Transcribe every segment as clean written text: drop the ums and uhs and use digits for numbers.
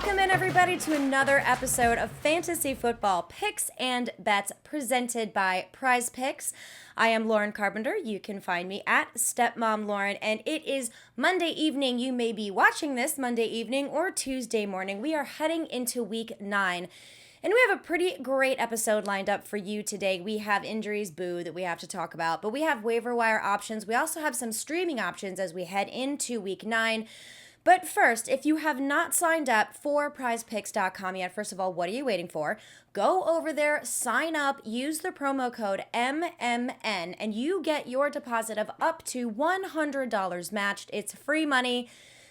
Welcome in, everybody, to another episode of Fantasy Football Picks and Bets presented by PrizePicks. I am Lauren Carpenter. You can find me at Stepmom Lauren, and it is Monday evening. You may be watching this Monday evening or Tuesday morning. We are heading into week 9. And we have a pretty great episode lined up for you today. We have injuries, that we have to talk about, but we have waiver wire options. We also have some streaming options as we head into week 9. But first, if you have not signed up for PrizePicks.com yet, first of all, what are you waiting for? Go over there, sign up, use the promo code MMN, and you get your deposit of up to $100 matched. It's free money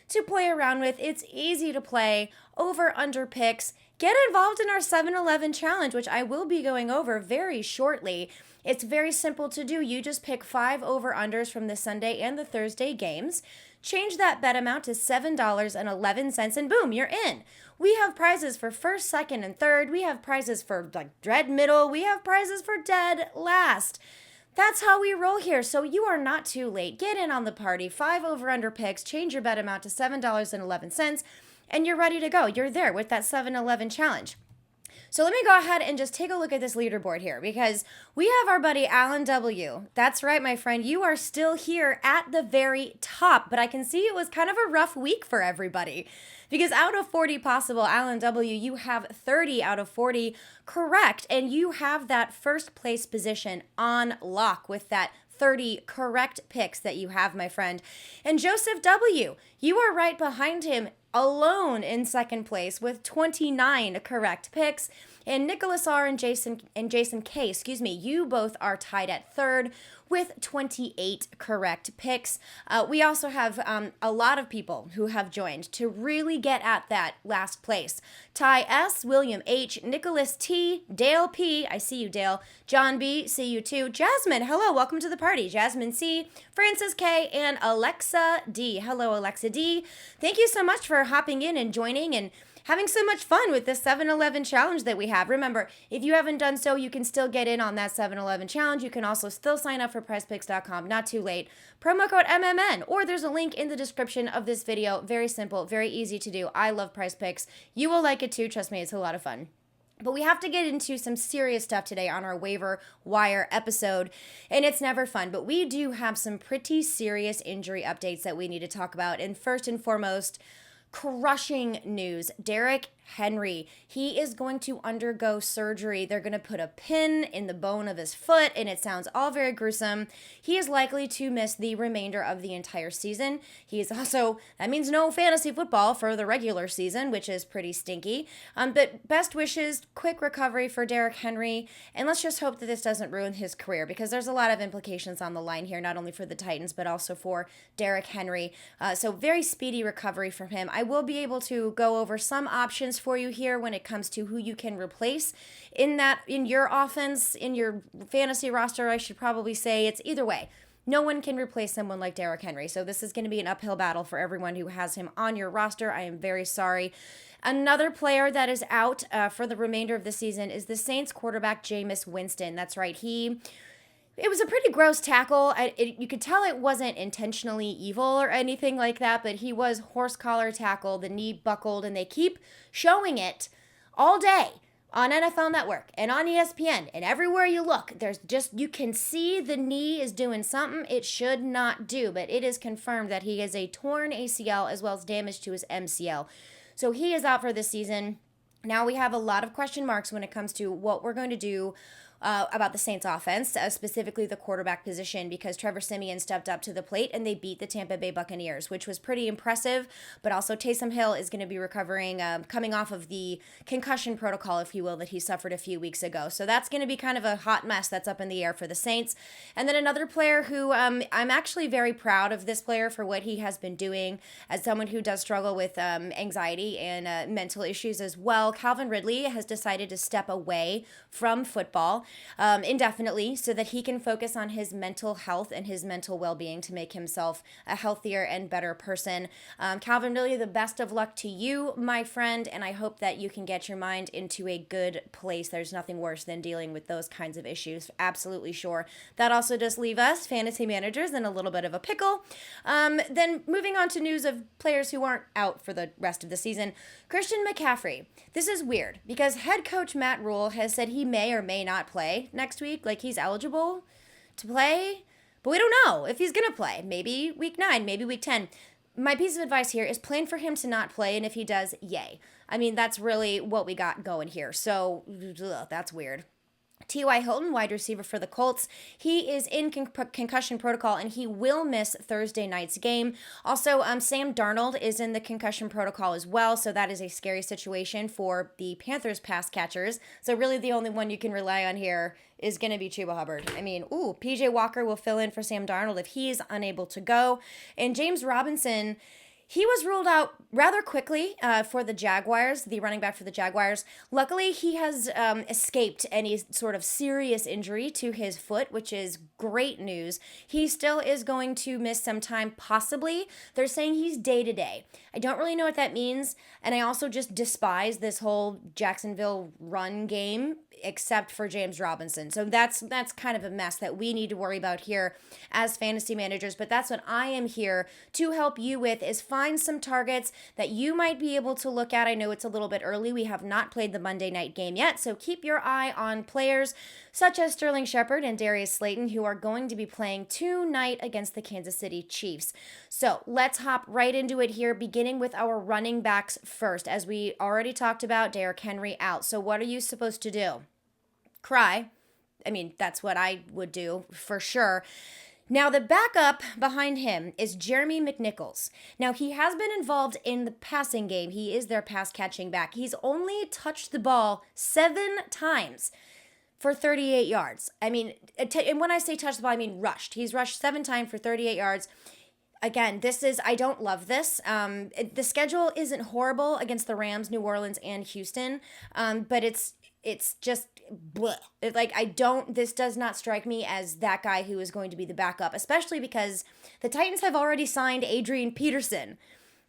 to play around with. It's easy to play. Over/under picks. Get involved in our 7-Eleven challenge, which I will be going over very shortly. It's very simple to do. You just pick 5 over/unders from the Sunday and the Thursday games. Change that bet amount to $7.11, and boom, you're in. We have prizes for first, second, and third. We have prizes for dread middle. We have prizes for dead last. That's how we roll here, so you are not too late. Get in on the party. 5 over/under picks. Change your bet amount to $7.11, and you're ready to go. You're there with that 7-Eleven challenge. So let me go ahead and just take a look at this leaderboard here, because we have our buddy Alan W. That's right, my friend. You are still here at the very top, but I can see it was kind of a rough week for everybody, because out of 40 possible, Alan W., you have 30 out of 40 correct, and you have that first place position on lock with that 30 correct picks that you have, my friend. And Joseph W., you are right behind him, alone in second place with 29 correct picks. And Nicholas R. and Jason K., you both are tied at third with 28 correct picks. We also have a lot of people who have joined to really get at that last place. Ty S., William H., Nicholas T., Dale P., I see you, Dale, John B., see you too, Jasmine, hello, welcome to the party, Jasmine C., Francis K., and Alexa D. Hello, Alexa D. Thank you so much for hopping in and joining and having so much fun with this 7-Eleven challenge that we have. Remember, if you haven't done so, you can still get in on that 7-Eleven challenge. You can also still sign up for PrizePicks.com. Not too late. Promo code MMN, or there's a link in the description of this video. Very simple, very easy to do. I love PrizePicks. You will like it too. Trust me, it's a lot of fun. But we have to get into some serious stuff today on our waiver wire episode, and it's never fun, but we do have some pretty serious injury updates that we need to talk about. And first and foremost, crushing news. Derrick Henry, he is going to undergo surgery. They're going to put a pin in the bone of his foot, and it sounds all very gruesome. He is likely to miss the remainder of the entire season. He is also, that means no fantasy football for the regular season, which is pretty stinky. But best wishes, quick recovery for Derrick Henry, and let's just hope that this doesn't ruin his career, because there's a lot of implications on the line here, not only for the Titans, but also for Derrick Henry. So very speedy recovery from him. I will be able to go over some options for you here when it comes to who you can replace in your offense, in your fantasy roster. I should probably say it's either way. No one can replace someone like Derrick Henry. So this is going to be an uphill battle for everyone who has him on your roster. I am very sorry. Another player that is out for the remainder of the season is the Saints quarterback, Jameis Winston. That's right. It was a pretty gross tackle. You could tell it wasn't intentionally evil or anything like that, but he was horse collar tackle. The knee buckled, and they keep showing it all day on NFL Network and on ESPN, and everywhere you look, you can see the knee is doing something it should not do, but it is confirmed that he has a torn ACL as well as damage to his MCL. So he is out for this season. Now we have a lot of question marks when it comes to what we're going to do about the Saints offense, specifically the quarterback position, because Trevor Siemian stepped up to the plate and they beat the Tampa Bay Buccaneers, which was pretty impressive. But also Taysom Hill is going to be recovering, coming off of the concussion protocol, if you will, that he suffered a few weeks ago. So that's going to be kind of a hot mess that's up in the air for the Saints. And then another player who I'm actually very proud of this player for what he has been doing as someone who does struggle with anxiety and mental issues as well. Calvin Ridley has decided to step away from football. indefinitely so that he can focus on his mental health and his mental well-being to make himself a healthier and better person. Calvin, really the best of luck to you, my friend, and I hope that you can get your mind into a good place. There's nothing worse than dealing with those kinds of issues. Absolutely sure. That also does leave us, fantasy managers, in a little bit of a pickle. Then moving on to news of players who aren't out for the rest of the season. Christian McCaffrey. This is weird because head coach Matt Rule has said he may or may not play next week. Like, he's eligible to play, but we don't know if he's going to play. Maybe week 9, maybe week 10. My piece of advice here is plan for him to not play, and if he does, yay. I mean, that's really what we got going here. So, that's weird. T.Y. Hilton, wide receiver for the Colts, he is in concussion protocol and he will miss Thursday night's game. Also, Sam Darnold is in the concussion protocol as well, so that is a scary situation for the Panthers pass catchers. So really the only one you can rely on here is going to be Chuba Hubbard. I mean, P.J. Walker will fill in for Sam Darnold if he is unable to go. And James Robinson, he was ruled out rather quickly for the Jaguars, the running back for the Jaguars. Luckily, he has escaped any sort of serious injury to his foot, which is great news. He still is going to miss some time, possibly. They're saying he's day-to-day. I don't really know what that means, and I also just despise this whole Jacksonville run game, except for James Robinson. So that's kind of a mess that we need to worry about here as fantasy managers. But that's what I am here to help you with, is find some targets that you might be able to look at. I know it's a little bit early. We have not played the Monday night game yet. So keep your eye on players such as Sterling Shepard and Darius Slayton, who are going to be playing tonight against the Kansas City Chiefs. So let's hop right into it here, beginning with our running backs first. As we already talked about, Derrick Henry out. So what are you supposed to do? Cry. I mean, that's what I would do for sure. Now, the backup behind him is Jeremy McNichols. Now, he has been involved in the passing game. He is their pass catching back. He's only touched the ball 7 times for 38 yards. I mean, and when I say touch the ball, I mean rushed. He's rushed 7 times for 38 yards. Again, I don't love this. The schedule isn't horrible against the Rams, New Orleans, and Houston, but it's just bleh. This does not strike me as that guy who is going to be the backup, especially because the Titans have already signed Adrian Peterson.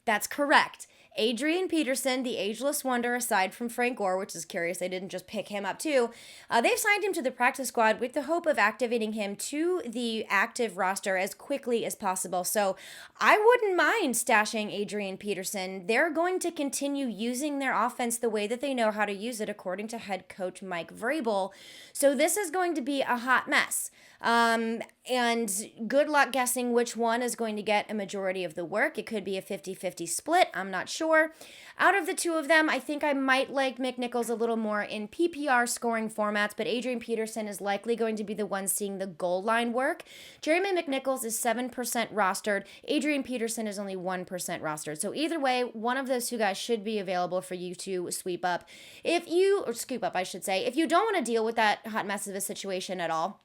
That's correct. Adrian Peterson, the ageless wonder, aside from Frank Gore, which is curious, they didn't just pick him up too. They've signed him to the practice squad with the hope of activating him to the active roster as quickly as possible. So I wouldn't mind stashing Adrian Peterson. They're going to continue using their offense the way that they know how to use it, according to head coach Mike Vrabel. So this is going to be a hot mess. And good luck guessing which one is going to get a majority of the work. It could be a 50-50 split. I'm not sure. Out of the two of them, I think I might like McNichols a little more in PPR scoring formats, but Adrian Peterson is likely going to be the one seeing the goal line work. Jeremy McNichols is 7% rostered. Adrian Peterson is only 1% rostered. So either way, one of those two guys should be available for you to scoop up, I should say. If you don't want to deal with that hot mess of a situation at all,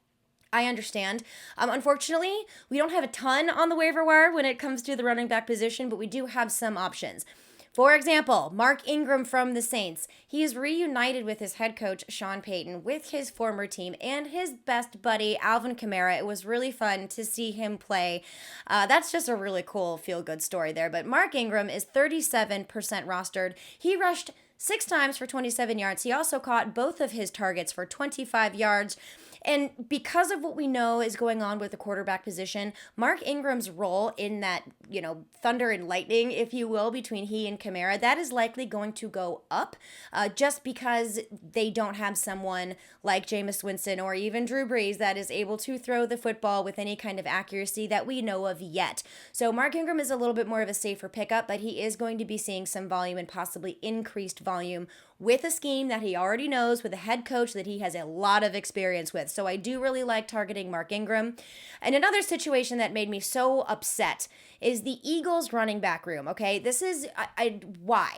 I understand. Unfortunately, we don't have a ton on the waiver wire when it comes to the running back position, but we do have some options. For example, Mark Ingram from the Saints. He is reunited with his head coach, Sean Payton, with his former team and his best buddy, Alvin Kamara. It was really fun to see him play. That's just a really cool feel-good story there. But Mark Ingram is 37% rostered. He rushed 6 times for 27 yards. He also caught both of his targets for 25 yards. And because of what we know is going on with the quarterback position, Mark Ingram's role in that, thunder and lightning, if you will, between he and Kamara, that is likely going to go up just because they don't have someone like Jameis Winston or even Drew Brees that is able to throw the football with any kind of accuracy that we know of yet. So Mark Ingram is a little bit more of a safer pickup, but he is going to be seeing some volume and possibly increased volume with a scheme that he already knows, with a head coach that he has a lot of experience with. So I do really like targeting Mark Ingram. And another situation that made me so upset is the Eagles running back room, okay? This is, why?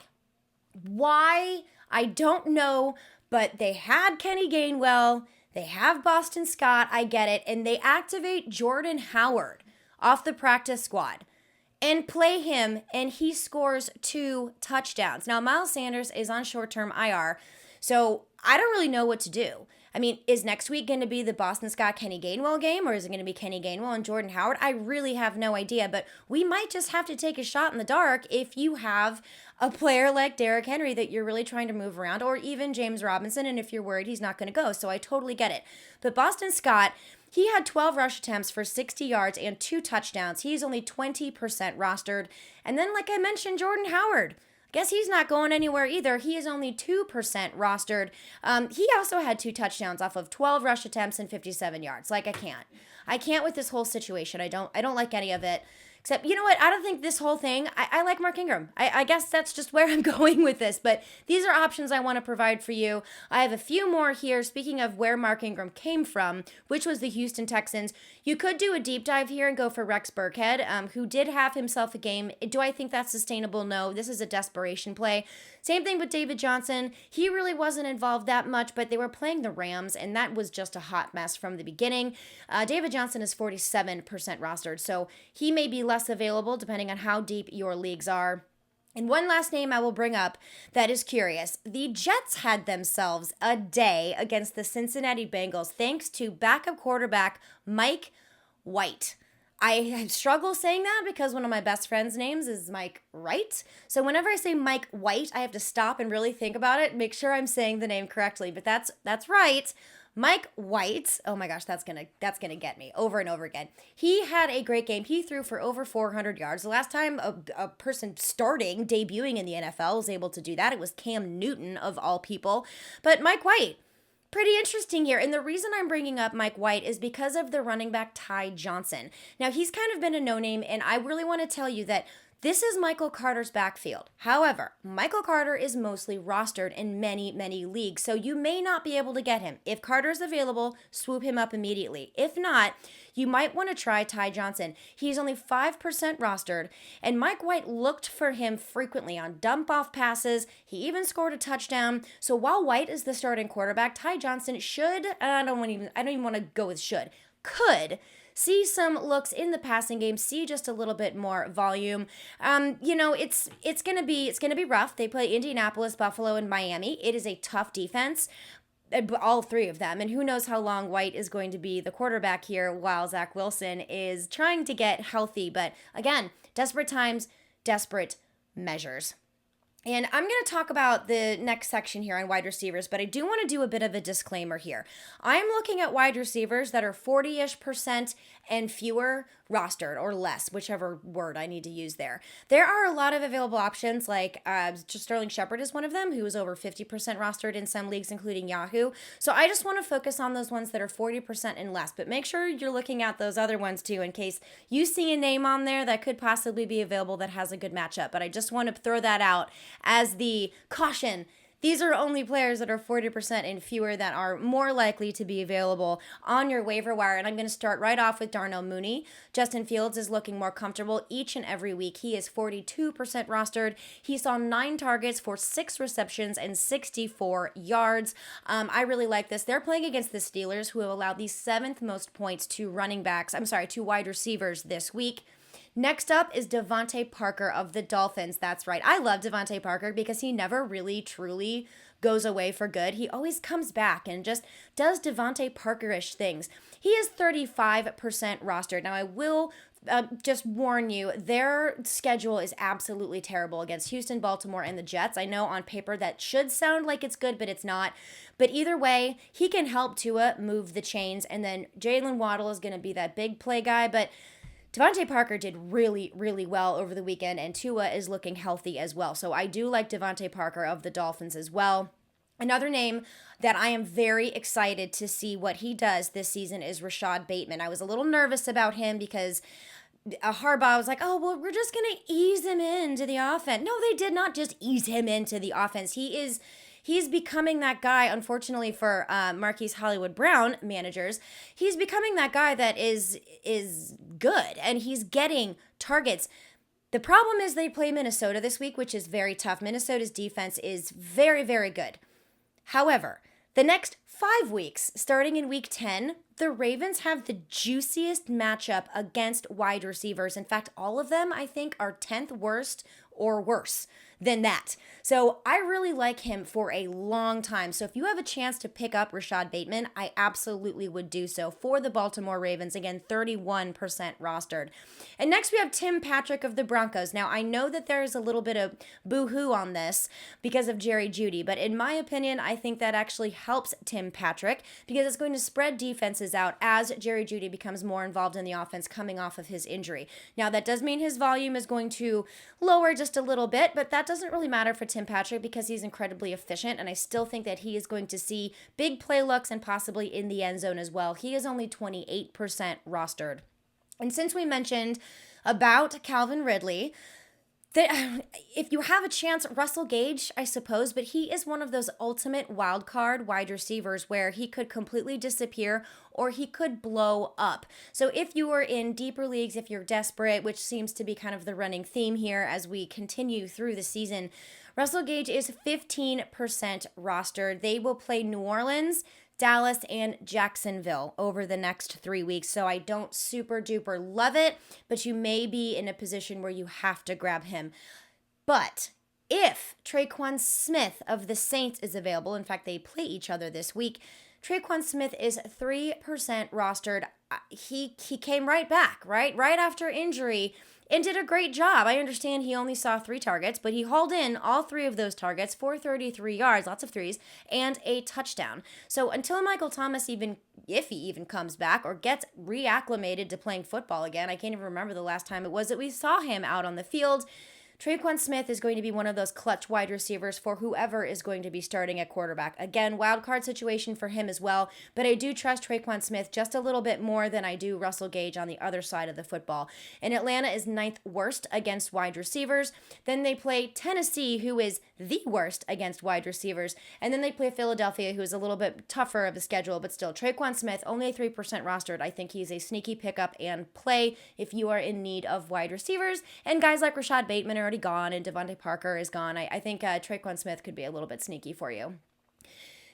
Why? I don't know, but they had Kenny Gainwell, they have Boston Scott, I get it, and they activate Jordan Howard off the practice squad and play him, and he scores 2 touchdowns. Now, Miles Sanders is on short-term IR, so I don't really know what to do. I mean, is next week going to be the Boston Scott Kenny Gainwell game, or is it going to be Kenny Gainwell and Jordan Howard? I really have no idea, but we might just have to take a shot in the dark if you have a player like Derrick Henry that you're really trying to move around, or even James Robinson, and if you're worried he's not going to go. So I totally get it. But Boston Scott, he had 12 rush attempts for 60 yards and 2 touchdowns. He's only 20% rostered. And then, like I mentioned, Jordan Howard. Guess he's not going anywhere either. He is only 2% rostered. He also had 2 touchdowns off of 12 rush attempts and 57 yards. Like, I can't with this whole situation. I don't like any of it. Except, you know what? I don't think this whole thing, I like Mark Ingram. I guess that's just where I'm going with this. But these are options I want to provide for you. I have a few more here. Speaking of where Mark Ingram came from, which was the Houston Texans, you could do a deep dive here and go for Rex Burkhead, who did have himself a game. Do I think that's sustainable? No. This is a desperation play. Same thing with David Johnson. He really wasn't involved that much, but they were playing the Rams, and that was just a hot mess from the beginning. David Johnson is 47% rostered, so he may be less available depending on how deep your leagues are. And one last name I will bring up that is curious. The Jets had themselves a day against the Cincinnati Bengals thanks to backup quarterback Mike White. I struggle saying that because one of my best friend's names is Mike Wright. So whenever I say Mike White, I have to stop and really think about it, make sure I'm saying the name correctly. But that's right. Mike White, oh my gosh, that's gonna get me over and over again. He had a great game. He threw for over 400 yards. The last time a person debuting in the NFL was able to do that, it was Cam Newton of all people. But Mike White, pretty interesting here. And the reason I'm bringing up Mike White is because of the running back Ty Johnson. Now, he's kind of been a no-name, and I really want to tell you that this is Michael Carter's backfield. However, Michael Carter is mostly rostered in many, many leagues, so you may not be able to get him. If Carter's available, swoop him up immediately. If not, you might want to try Ty Johnson. He's only 5% rostered, and Mike White looked for him frequently on dump-off passes. He even scored a touchdown. So while White is the starting quarterback, Ty Johnson I don't even want to go with could see some looks in the passing game, see just a little bit more volume. It's gonna be rough. They play Indianapolis, Buffalo, and Miami. It is a tough defense, all 3 of them. And who knows how long White is going to be the quarterback here while Zach Wilson is trying to get healthy. But again, desperate times, desperate measures. And I'm going to talk about the next section here on wide receivers, but I do want to do a bit of a disclaimer here. I'm looking at wide receivers that are 40-ish% and fewer rostered, or less, whichever word I need to use there. There are a lot of available options, like just Sterling Shepard is one of them, who is over 50% rostered in some leagues, including Yahoo. So I just want to focus on those ones that are 40% and less, but make sure you're looking at those other ones too, in case you see a name on there that could possibly be available that has a good matchup. But I just want to throw that out as the caution. These are only players that are 40% and fewer that are more likely to be available on your waiver wire. And I'm going to start right off with Darnell Mooney. Justin Fields is looking more comfortable each and every week. He is 42% rostered. He saw 9 targets for 6 receptions and 64 yards. I really like this. They're playing against the Steelers, who have allowed the 7th most points to wide receivers this week. Next up is Devontae Parker of the Dolphins. That's right. I love Devontae Parker because he never really truly goes away for good. He always comes back and just does Devontae Parker-ish things. He is 35% rostered. Now, I will just warn you, their schedule is absolutely terrible against Houston, Baltimore, and the Jets. I know on paper that should sound like it's good, but it's not. But either way, he can help Tua move the chains, and then Jalen Waddle is going to be that big play guy, but Devontae Parker did really, really well over the weekend, and Tua is looking healthy as well. So I do like Devontae Parker of the Dolphins as well. Another name that I am very excited to see what he does this season is Rashad Bateman. I was a little nervous about him because Harbaugh was like, oh, well, we're just going to ease him into the offense. No, they did not just ease him into the offense. He's becoming that guy, unfortunately for Marquise Hollywood Brown managers, he's becoming that guy that is good, and he's getting targets. The problem is they play Minnesota this week, which is very tough. Minnesota's defense is very, very good. However, the next 5 weeks, starting in week 10, the Ravens have the juiciest matchup against wide receivers. In fact, all of them, I think, are 10th worst or worse than that. So I really like him for a long time. So if you have a chance to pick up Rashad Bateman, I absolutely would do so for the Baltimore Ravens. Again, 31% rostered. And next we have Tim Patrick of the Broncos. Now I know that there's a little bit of boo-hoo on this because of Jerry Jeudy, but in my opinion, I think that actually helps Tim Patrick because it's going to spread defenses out as Jerry Jeudy becomes more involved in the offense coming off of his injury. Now that does mean his volume is going to lower just a little bit, but that doesn't really matter for Tim Patrick because he's incredibly efficient, and I still think that he is going to see big play looks and possibly in the end zone as well. He is only 28% rostered. And since we mentioned about Calvin Ridley, if you have a chance, Russell Gage, I suppose, but he is one of those ultimate wild card wide receivers where he could completely disappear or he could blow up. So if you are in deeper leagues, if you're desperate, which seems to be kind of the running theme here as we continue through the season, Russell Gage is 15% rostered. They will play New Orleans, Dallas, and Jacksonville over the next 3 weeks. So I don't super duper love it, but you may be in a position where you have to grab him. But if Tre'Quan Smith of the Saints is available, in fact, they play each other this week, Tre'Quan Smith is 3% rostered. He came right back, right after injury, and did a great job. I understand he only saw 3 targets, but he hauled in all 3 of those targets, 433 yards, lots of threes, and a touchdown. So until Michael Thomas if he even comes back or gets reacclimated to playing football again, I can't even remember the last time it was that we saw him out on the field, Tre'Quan Smith is going to be one of those clutch wide receivers for whoever is going to be starting at quarterback. Again, wild card situation for him as well, but I do trust Tre'Quan Smith just a little bit more than I do Russell Gage on the other side of the football. And Atlanta is 9th worst against wide receivers. Then they play Tennessee, who is the worst against wide receivers. And then they play Philadelphia, who is a little bit tougher of a schedule, but still Tre'Quan Smith, only 3% rostered. I think he's a sneaky pickup and play if you are in need of wide receivers. And guys like Rashad Bateman are already gone and Devontae Parker is gone. I think Tre'Quan Smith could be a little bit sneaky for you.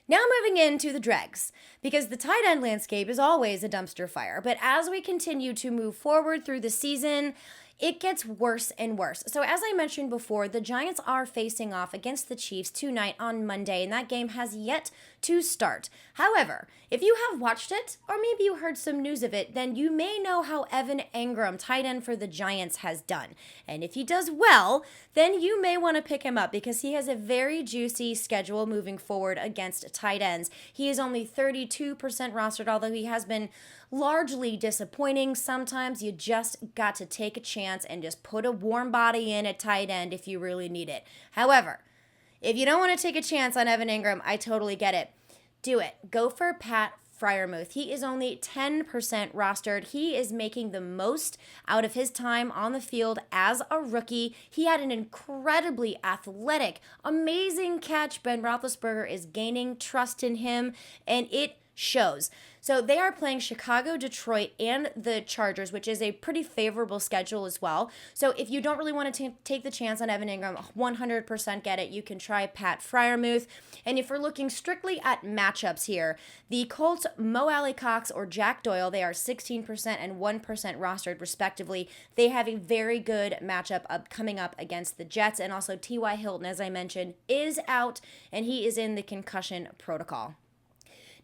Now moving into the dregs, because the tight end landscape is always a dumpster fire. But as we continue to move forward through the season, it gets worse and worse. So as I mentioned before, the Giants are facing off against the Chiefs tonight on Monday, and that game has yet to start. However, if you have watched it, or maybe you heard some news of it, then you may know how Evan Engram, tight end for the Giants, has done. And if he does well, then you may want to pick him up because he has a very juicy schedule moving forward against tight ends. He is only 32% rostered, although he has been largely disappointing. Sometimes you just got to take a chance and just put a warm body in at tight end if you really need it. However, if you don't want to take a chance on Evan Engram, I totally get it. Do it. Go for Pat Freiermuth. He is only 10% rostered. He is making the most out of his time on the field as a rookie. He had an incredibly athletic, amazing catch. Ben Roethlisberger is gaining trust in him, and it shows. So they are playing Chicago, Detroit, and the Chargers, which is a pretty favorable schedule as well. So if you don't really want to take the chance on Evan Engram, 100% get it. You can try Pat Freiermuth. And if we're looking strictly at matchups here, the Colts, Mo Alley-Cox or Jack Doyle, they are 16% and 1% rostered respectively. They have a very good matchup coming up against the Jets. And also T.Y. Hilton, as I mentioned, is out, and he is in the concussion protocol.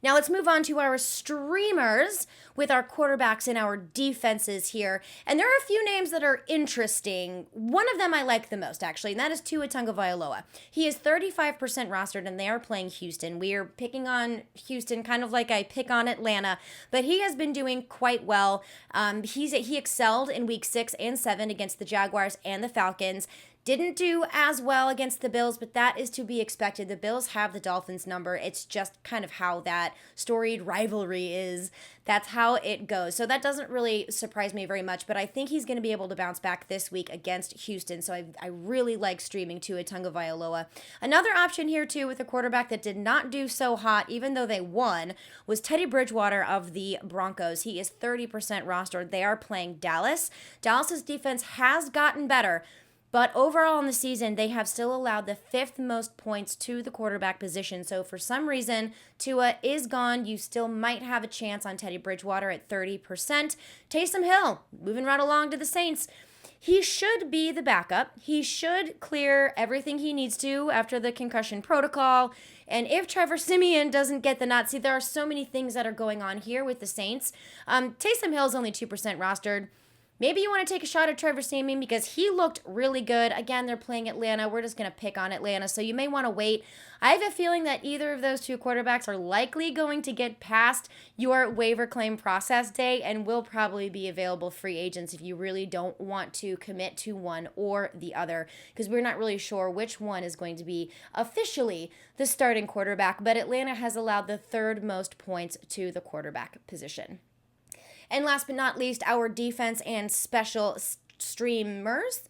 Now let's move on to our streamers with our quarterbacks and our defenses here. And there are a few names that are interesting. One of them I like the most, actually, and that is Tua Tagovailoa. He is 35% rostered, and they are playing Houston. We are picking on Houston kind of like I pick on Atlanta, but he has been doing quite well. He excelled in week 6 and 7 against the Jaguars and the Falcons. Didn't do as well against the Bills, but that is to be expected. The Bills have the Dolphins number. It's just kind of how that storied rivalry is. That's how it goes. So that doesn't really surprise me very much, but I think he's going to be able to bounce back this week against Houston. So I really like streaming Tua Tagovailoa. Another option here, too, with a quarterback that did not do so hot, even though they won, was Teddy Bridgewater of the Broncos. He is 30% rostered. They are playing Dallas. Dallas's defense has gotten better, but overall in the season, they have still allowed the 5th most points to the quarterback position. So for some reason, Tua is gone. You still might have a chance on Teddy Bridgewater at 30%. Taysom Hill, moving right along to the Saints. he should be the backup. He should clear everything he needs to after the concussion protocol. And if Trevor Siemian doesn't get the nod, see, there are so many things that are going on here with the Saints. Taysom Hill's only 2% rostered. Maybe you want to take a shot at Trevor Siemian because he looked really good. Again, they're playing Atlanta. We're just going to pick on Atlanta, so you may want to wait. I have a feeling that either of those two quarterbacks are likely going to get past your waiver claim process day and will probably be available free agents if you really don't want to commit to one or the other, because we're not really sure which one is going to be officially the starting quarterback, but Atlanta has allowed the third most points to the quarterback position. And last but not least, our defense and special streamers.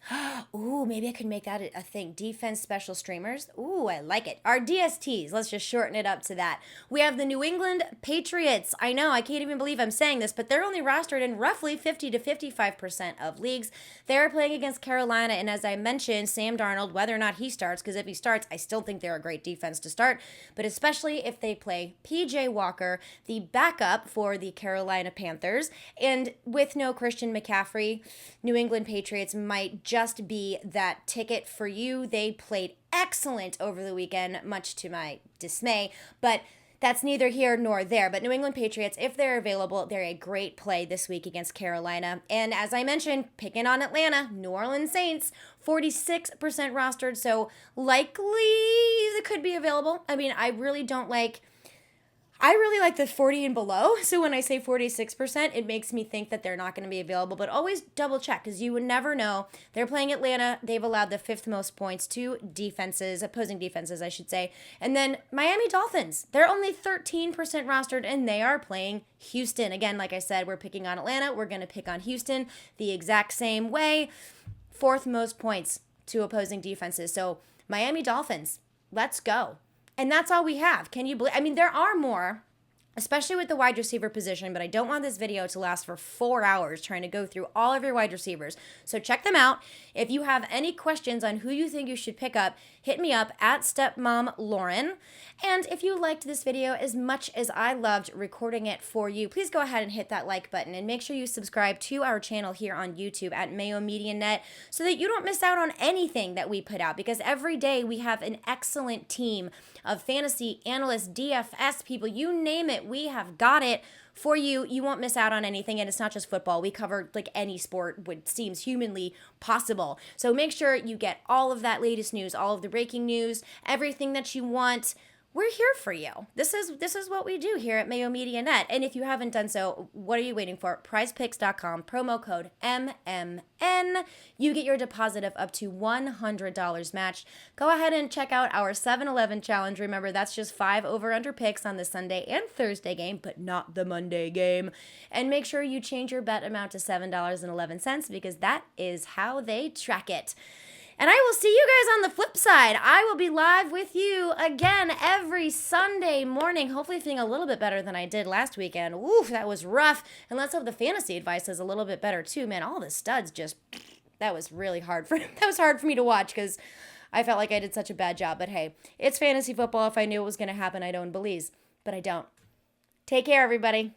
Ooh, maybe I could make that a thing. Defense special streamers. Ooh, I like it. Our DSTs. Let's just shorten it up to that. We have the New England Patriots. I know, I can't even believe I'm saying this, but they're only rostered in roughly 50 to 55% of leagues. They're playing against Carolina, and as I mentioned, Sam Darnold, whether or not he starts, because if he starts, I still think they're a great defense to start, but especially if they play PJ Walker, the backup for the Carolina Panthers, and with no Christian McCaffrey, New England Patriots might just be that ticket for you. They played excellent over the weekend, much to my dismay, but that's neither here nor there. But New England Patriots, if they're available, they're a great play this week against Carolina. And as I mentioned, picking on Atlanta, New Orleans Saints, 46% rostered, so likely they could be available. I mean, I really like the 40 and below, so when I say 46%, it makes me think that they're not going to be available, but always double check, because you would never know. They're playing Atlanta. They've allowed the fifth most points to defenses, opposing defenses, I should say. And then Miami Dolphins, they're only 13% rostered, and they are playing Houston. Again, like I said, we're picking on Atlanta. We're going to pick on Houston the exact same way. Fourth most points to opposing defenses. So Miami Dolphins, let's go. And that's all we have. Can you believe? I mean, there are more, especially with the wide receiver position, but I don't want this video to last for 4 hours trying to go through all of your wide receivers. So check them out. If you have any questions on who you think you should pick up, hit me up at StepMomLauren. And if you liked this video as much as I loved recording it for you, please go ahead and hit that like button and make sure you subscribe to our channel here on YouTube at Mayo Media Net so that you don't miss out on anything that we put out, because every day we have an excellent team of fantasy analysts, DFS people, you name it, we have got it for you. You won't miss out on anything, and it's not just football. We cover like any sport what seems humanly possible. So make sure you get all of that latest news, all of the breaking news, everything that you want. We're here for you. This is what we do here at Mayo Media Net. And if you haven't done so, what are you waiting for? PrizePicks.com, promo code MMN. You get your deposit of up to $100 matched. Go ahead and check out our 7-Eleven challenge. Remember, that's just 5 over-under picks on the Sunday and Thursday game, but not the Monday game. And make sure you change your bet amount to $7.11 because that is how they track it. And I will see you guys on the flip side. I will be live with you again every Sunday morning, hopefully feeling a little bit better than I did last weekend. Oof, that was rough. And let's hope the fantasy advice is a little bit better too. Man, all the studs just, that was really hard for me to watch because I felt like I did such a bad job. But hey, it's fantasy football. If I knew it was going to happen, I'd own Belize. But I don't. Take care, everybody.